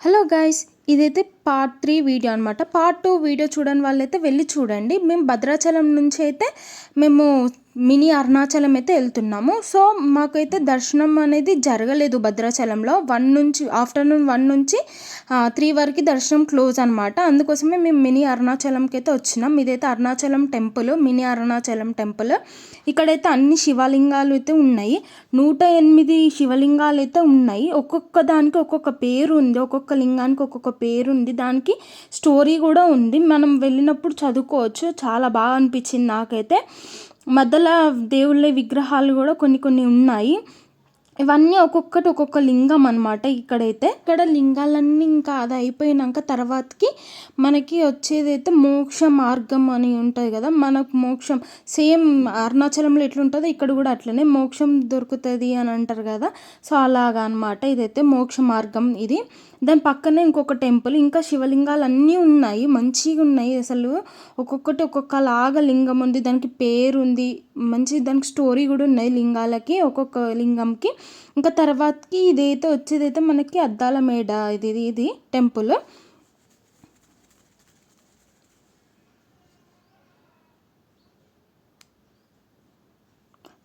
Hello guys, ఇదైతే part 3 video అనమాట. Part 2 video చూడని వాళ్ళైతే వెళ్ళి చూడండి. మేము భద్రాచలం నుంచి అయితే మేము మినీ అరుణాచలం అయితే వెళ్తున్నాము. సో మాకైతే దర్శనం అనేది జరగలేదు భద్రాచలంలో. ఆఫ్టర్నూన్ 1 నుంచి 3 వరకు దర్శనం క్లోజ్ అనమాట. అందుకోసమే మేము మినీ అరుణాచలంకి అయితే వచ్చినాం. ఇదైతే Arunachalam temple, mini Arunachalam temple. ఇక్కడైతే అన్ని శివలింగాలు అయితే ఉన్నాయి. 108 శివలింగాలు అయితే ఉన్నాయి. ఒక్కొక్క దానికి ఒక్కొక్క పేరు ఉంది, ఒక్కొక్క లింగానికి ఒక్కొక్క పేరు ఉంది, దానికి స్టోరీ కూడా ఉంది. మనం వెళ్ళినప్పుడు చదువుకోవచ్చు. చాలా బాగా అనిపించింది నాకైతే. మధ్యలో దేవుళ్ళ విగ్రహాలు కూడా కొన్ని ఉన్నాయి. ఇవన్నీ ఒక్కొక్కటి ఒక్కొక్క లింగం అనమాట. ఇక్కడ లింగాలన్నీ ఇంకా అది అయిపోయినాక తర్వాతకి మనకి వచ్చేదైతే మోక్ష మార్గం అని ఉంటుంది కదా. మనకు మోక్షం సేమ్ అరుణాచలంలో ఎట్లుంటుందో ఇక్కడ కూడా అట్లనే మోక్షం దొరుకుతుంది అని అంటారు కదా. సో అలాగా అనమాట. ఇదైతే మోక్ష మార్గం. ఇది దాని పక్కనే ఇంకొక టెంపుల్, ఇంకా శివలింగాలు అన్నీ ఉన్నాయి, మంచిగా ఉన్నాయి అసలు. ఒక్కొక్కటి ఒక్కొక్కలాగా లింగం ఉంది, దానికి పేరు ఉంది, దానికి స్టోరీ కూడా ఉన్నాయి లింగాలకి, ఒక్కొక్క లింగంకి. ఇంకా తర్వాతకి ఇదైతే వచ్చేదైతే మనకి అద్దాల మేడ. ఇది టెంపుల్.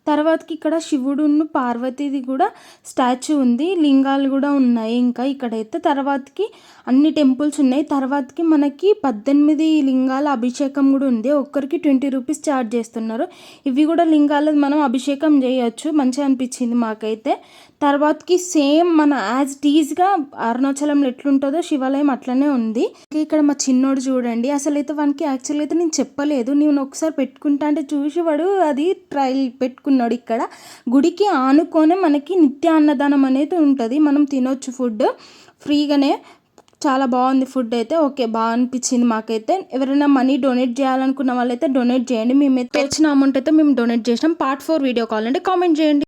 తర్వాతకి ఇక్కడ శివుడును పార్వతీది కూడా స్టాచ్యూ ఉంది, లింగాలు కూడా ఉన్నాయి. ఇంకా ఇక్కడైతే తర్వాతకి అన్ని టెంపుల్స్ ఉన్నాయి. తర్వాతకి మనకి 18 లింగాల అభిషేకం కూడా ఉంది. ఒక్కరికి 20 రూపీస్ ఛార్జ్ చేస్తున్నారు. ఇవి కూడా లింగాలు మనం అభిషేకం చేయొచ్చు. మంచిగా అనిపించింది మాకైతే. తర్వాతకి సేమ్ మన యాజ్ టీజ్గా అరుణాచలంలో ఎట్లుంటుందో శివాలయం అట్లనే ఉంది. ఇక్కడ మా చిన్నోడు చూడండి, అసలు అయితే వానికి యాక్చువల్గా అయితే నేను చెప్పలేదు, నేను ఒకసారి పెట్టుకుంటా అంటే చూసి వాడు అది ట్రైల్ పెట్టుకున్నాడు. ఇక్కడ గుడికి ఆనుకొనే మనకి నిత్య అన్నదానం అనేది ఉంటుంది. మనం తినొచ్చు ఫుడ్ ఫ్రీగానే. చాలా బాగుంది ఫుడ్ అయితే. ఓకే, బాగా అనిపించింది మాకైతే. ఎవరైనా మనీ డొనేట్ చేయాలనుకున్న వాళ్ళైతే డొనేట్ చేయండి. మేమైతే వచ్చిన అమౌంట్ అయితే మేము డొనేట్ చేసినాం. పార్ట్ 4 వీడియో కావాలంటే కామెంట్ చేయండి.